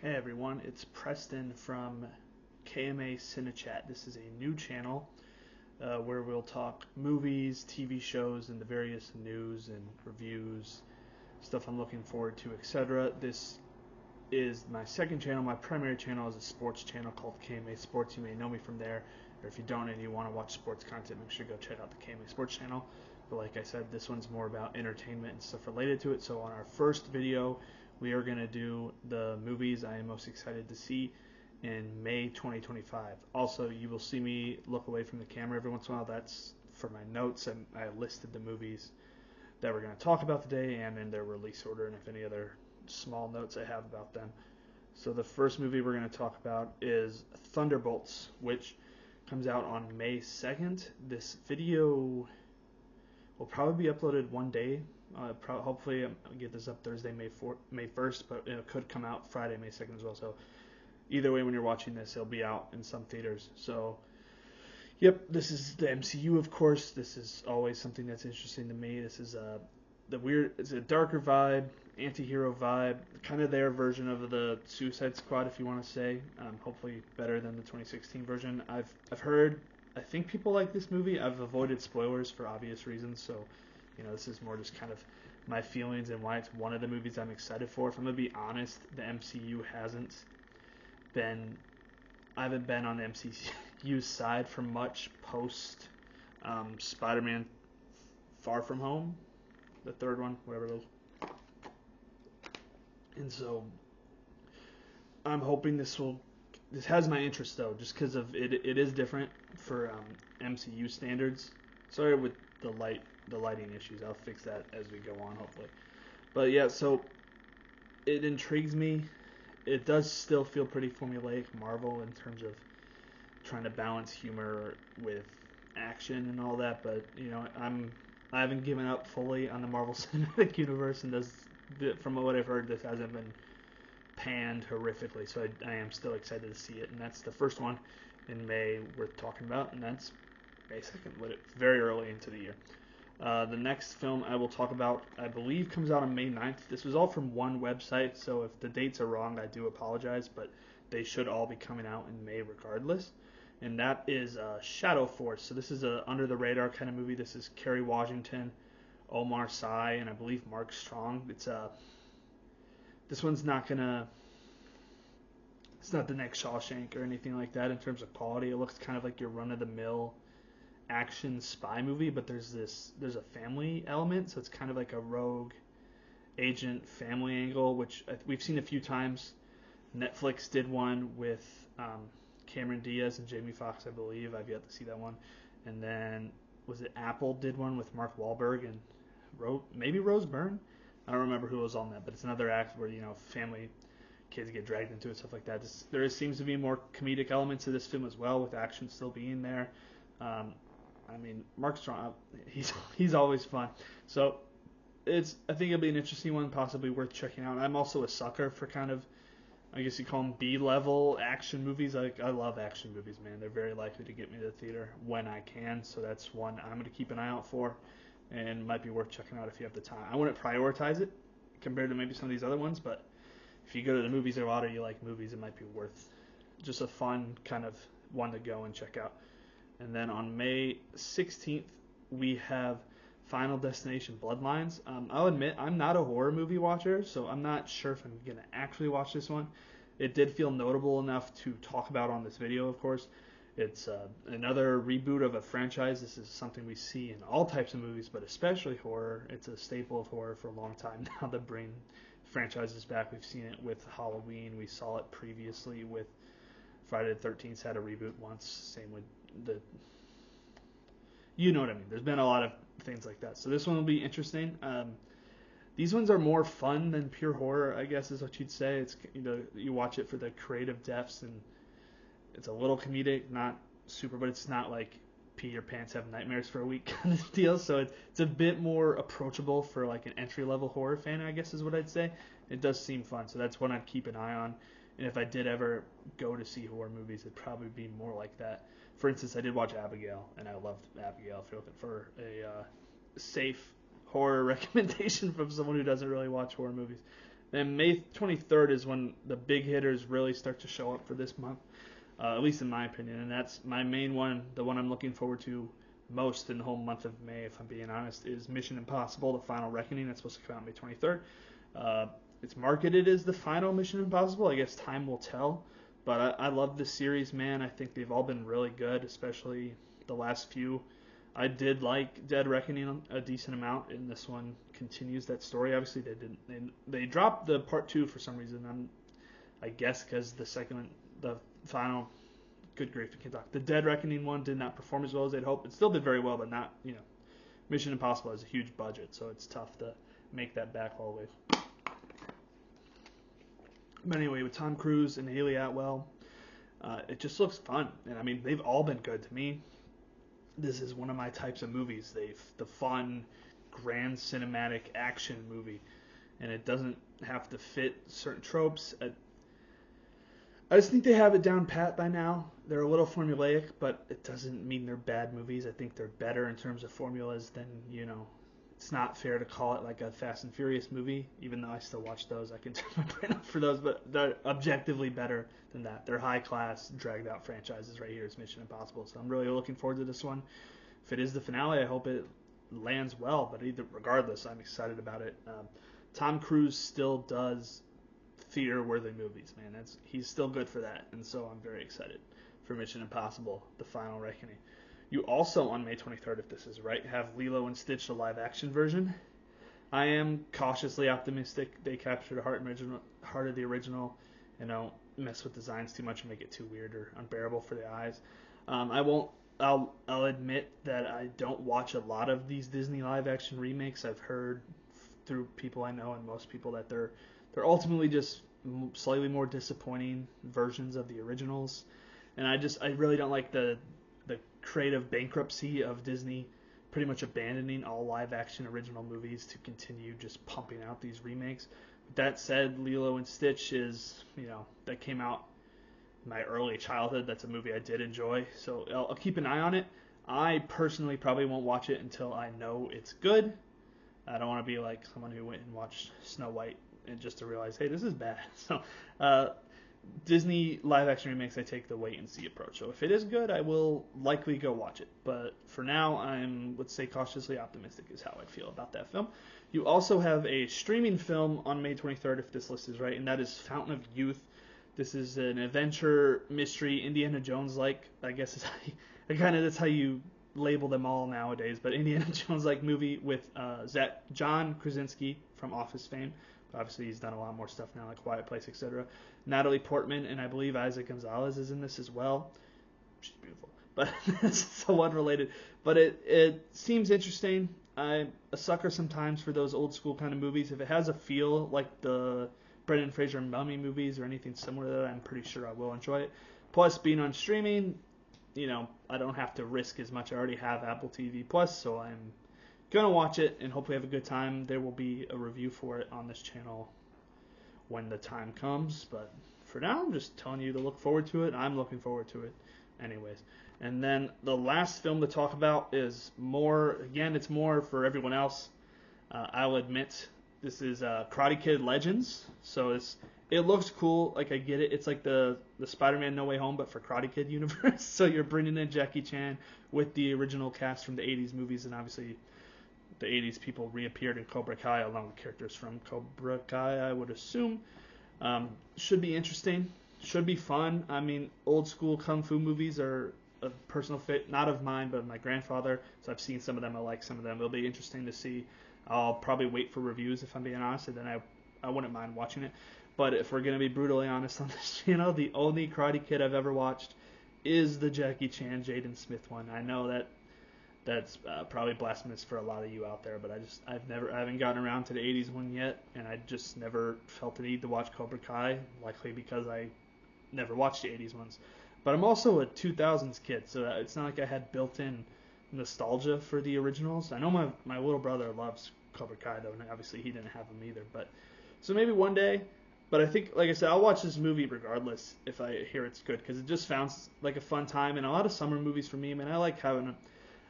Hey everyone, it's Preston from KMA CineChat. This is a new channel where we'll talk movies, TV shows, and the various news and reviews, stuff I'm looking forward to, etc. This is my second channel. My primary channel is a sports channel called KMA Sports. You may know me from there, or if you don't and you want to watch sports content, make sure to go check out the KMA Sports channel. But like I said, this one's more about entertainment and stuff related to it. So on our first video, we are going to do the movies I am most excited to see in May 2025. Also, you will see me look away from the camera every once in a while. That's for my notes, and I listed the movies that we're going to talk about today and in their release order, and if any other small notes I have about them. So the first movie we're going to talk about is Thunderbolts, which comes out on May 2nd. This video will probably be uploaded one day. Hopefully I'll get this up Thursday, May 1st, but it could come out Friday, May 2nd as well. So either way, when you're watching this, it'll be out in some theaters. So, yep, this is the MCU, of course. This is always something that's interesting to me. This is it's a darker vibe, anti-hero vibe, kind of their version of the Suicide Squad, if you want to say. Hopefully better than the 2016 version. I've heard, I think people like this movie. I've avoided spoilers for obvious reasons, so this is more just kind of my feelings and why it's one of the movies I'm excited for. If I'm gonna be honest, the MCU I haven't been on the MCU side for much post Spider-Man Far From Home, the third one, whatever it is. And so I'm hoping this has my interest though, just because of it is different for MCU standards. Sorry with the lighting issues. I'll fix that as we go on, hopefully. But yeah, so it intrigues me. It does still feel pretty formulaic Marvel in terms of trying to balance humor with action and all that, but I haven't given up fully on the Marvel Cinematic Universe, and from what I've heard, this hasn't been panned horrifically, so I am still excited to see it, and that's the first one in May worth talking about, and that's May 2nd, but it's very early into the year. The next film I will talk about, I believe, comes out on May 9th. This was all from one website, so if the dates are wrong, I do apologize, but they should all be coming out in May regardless. And that is Shadow Force. So this is a under-the-radar kind of movie. This is Kerry Washington, Omar Sy, and I believe Mark Strong. This one's not it's not the next Shawshank or anything like that in terms of quality. It looks kind of like your run-of-the-mill action spy movie, but there's a family element, so it's kind of like a rogue agent family angle, which we've seen a few times. Netflix did one with Cameron Diaz and Jamie Foxx, I believe. I've yet to see that one. And then was it Apple did one with Mark Wahlberg and maybe Rose Byrne? I don't remember who was on that, but it's another act where family kids get dragged into it, stuff like that. There seems to be more comedic elements to this film as well, with action still being there. Mark Strong, he's always fun. So I think it'll be an interesting one, possibly worth checking out. I'm also a sucker for kind of, I guess you call them B-level action movies. I love action movies, man. They're very likely to get me to the theater when I can. So that's one I'm going to keep an eye out for, and might be worth checking out if you have the time. I wouldn't prioritize it compared to maybe some of these other ones, but if you go to the movies a lot or you like movies, it might be worth just a fun kind of one to go and check out. And then on May 16th, we have Final Destination Bloodlines. I'll admit, I'm not a horror movie watcher, so I'm not sure if I'm going to actually watch this one. It did feel notable enough to talk about on this video, of course. It's another reboot of a franchise. This is something we see in all types of movies, but especially horror. It's a staple of horror for a long time now. The bring franchises back. We've seen it with Halloween. We saw it previously with Friday the 13th had a reboot once. Same with you know what I mean. There's been a lot of things like that. So this one will be interesting. These ones are more fun than pure horror, I guess is what you'd say. It's you watch it for the creative depths, and it's a little comedic, not super, but it's not like pee your pants, have nightmares for a week kind of deal. So it's a bit more approachable for like an entry level horror fan, I guess is what I'd say. It does seem fun, so that's one I'd keep an eye on. And if I did ever go to see horror movies, it'd probably be more like that. For instance, I did watch Abigail, and I loved Abigail. If you're looking for a safe horror recommendation from someone who doesn't really watch horror movies, Then May 23rd is when the big hitters really start to show up for this month, at least in my opinion. And that's my main one, the one I'm looking forward to most in the whole month of May, if I'm being honest, is Mission Impossible: The Final Reckoning. That's supposed to come out May 23rd. It's marketed as the final Mission Impossible. I guess time will tell. But I love this series, man. I think they've all been really good, especially the last few. I did like Dead Reckoning a decent amount, and this one continues that story. Obviously, they dropped the part 2 for some reason. I guess because the final, good grief, I can't talk. The Dead Reckoning one did not perform as well as they'd hoped. It still did very well, but not, Mission Impossible has a huge budget, so it's tough to make that back all the way. But anyway, with Tom Cruise and Haley Atwell, it just looks fun. And I mean, they've all been good to me. This is one of my types of movies. The fun, grand cinematic action movie. And it doesn't have to fit certain tropes. I just think they have it down pat by now. They're a little formulaic, but it doesn't mean they're bad movies. I think they're better in terms of formulas than, it's not fair to call it like a Fast and Furious movie, even though I still watch those. I can turn my brain off for those, but they're objectively better than that. They're high-class, dragged-out franchises right here. It's Mission Impossible, so I'm really looking forward to this one. If it is the finale, I hope it lands well, but regardless, I'm excited about it. Tom Cruise still does theater-worthy movies, man. He's still good for that, and so I'm very excited for Mission Impossible: The Final Reckoning. You also, on May 23rd, if this is right, have Lilo and Stitch, the live-action version. I am cautiously optimistic they capture the heart of the original, and don't mess with designs too much and make it too weird or unbearable for the eyes. I'll admit that I don't watch a lot of these Disney live-action remakes. I've heard through people I know and most people that they're ultimately just slightly more disappointing versions of the originals, and I really don't like the creative bankruptcy of Disney pretty much abandoning all live-action original movies to continue just pumping out these remakes. That said, Lilo and Stitch is, that came out in my early childhood. That's a movie I did enjoy, so I'll keep an eye on it. I personally probably won't watch it until I know it's good. I don't want to be like someone who went and watched Snow White and just to realize, hey, this is bad. So Disney live-action remakes, I take the wait-and-see approach. So if it is good, I will likely go watch it. But for now, I'm, let's say, cautiously optimistic is how I feel about that film. You also have a streaming film on May 23rd, if this list is right, and that is Fountain of Youth. This is an adventure, mystery, Indiana Jones-like, I guess that's how you label them all nowadays, but Indiana Jones-like movie with John Krasinski from Office fame. Obviously, he's done a lot more stuff now, like Quiet Place, etc. Natalie Portman, and I believe Isaac Gonzalez is in this as well. She's beautiful, but it's so unrelated. But it seems interesting. I'm a sucker sometimes for those old school kind of movies. If it has a feel like the Brendan Fraser Mummy movies or anything similar to that, I'm pretty sure I will enjoy it. Plus, being on streaming, I don't have to risk as much. I already have Apple TV Plus, so I'm gonna watch it and hopefully have a good time. There will be a review for it on this channel when the time comes, but for now I'm just telling you to look forward to it. I'm looking forward to it anyways. And then the last film to talk about is it's more for everyone else. I'll admit this is Karate Kid Legends. So it looks cool, like I get it. It's like the Spider-Man No Way Home, but for Karate Kid universe. So you're bringing in Jackie Chan with the original cast from the 80s movies, and obviously the 80s people reappeared in Cobra Kai along with characters from Cobra Kai, I would assume. Should be interesting. Should be fun. I mean, old school kung fu movies are a personal fit, not of mine, but of my grandfather. So I've seen some of them. I like some of them. It'll be interesting to see. I'll probably wait for reviews if I'm being honest, and then I wouldn't mind watching it. But if we're going to be brutally honest on this channel, the only Karate Kid I've ever watched is the Jackie Chan, Jaden Smith one. I know that's probably blasphemous for a lot of you out there, but I haven't gotten around to the 80s one yet, and I just never felt the need to watch Cobra Kai, likely because I never watched the 80s ones. But I'm also a 2000s kid, so it's not like I had built-in nostalgia for the originals. I know my little brother loves Cobra Kai, though, and obviously he didn't have them either. But so maybe one day. But I think, like I said, I'll watch this movie regardless if I hear it's good, because it just sounds like a fun time. And a lot of summer movies for me, man, I like having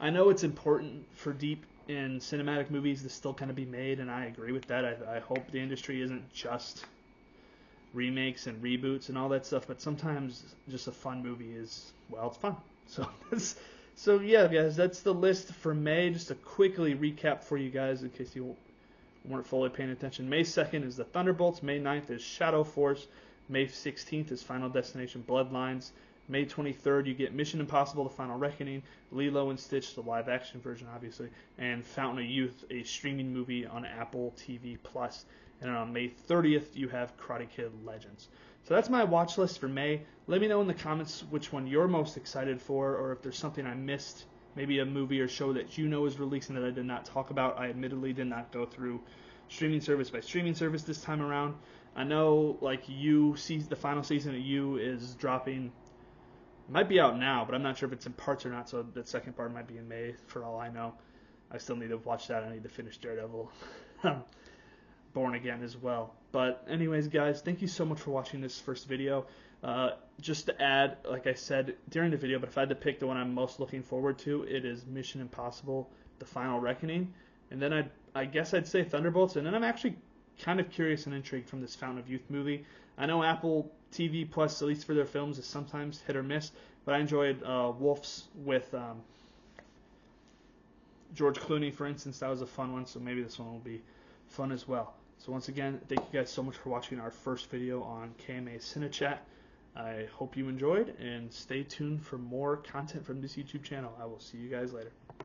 I know it's important for deep in cinematic movies to still kind of be made, and I agree with that. I hope the industry isn't just remakes and reboots and all that stuff, but sometimes just a fun movie is, well, it's fun. So yeah, guys, that's the list for May. Just to quickly recap for you guys in case you weren't fully paying attention. May 2nd is the Thunderbolts. May 9th is Shadow Force. May 16th is Final Destination Bloodlines. May 23rd, you get Mission Impossible: The Final Reckoning, Lilo and Stitch, the live-action version, obviously, and Fountain of Youth, a streaming movie on Apple TV+. And on May 30th, you have Karate Kid Legends. So that's my watch list for May. Let me know in the comments which one you're most excited for, or if there's something I missed, maybe a movie or show that you know is releasing that I did not talk about. I admittedly did not go through streaming service by streaming service this time around. I know, like, the final season of You is dropping. It might be out now, but I'm not sure if it's in parts or not, so the second part might be in May, for all I know. I still need to watch that. I need to finish Daredevil. Born Again as well. But anyways, guys, thank you so much for watching this first video. Just to add, like I said during the video, but if I had to pick the one I'm most looking forward to, it is Mission Impossible: The Final Reckoning. And then I guess I'd say Thunderbolts. And then I'm actually kind of curious and intrigued from this Fountain of Youth movie. I know Apple TV Plus, at least for their films, is sometimes hit or miss, but I enjoyed Wolf's with George Clooney, for instance. That was a fun one, so maybe this one will be fun as well. So once again, thank you guys so much for watching our first video on KMA CineChat. I hope you enjoyed, and stay tuned for more content from this YouTube channel. I will see you guys later.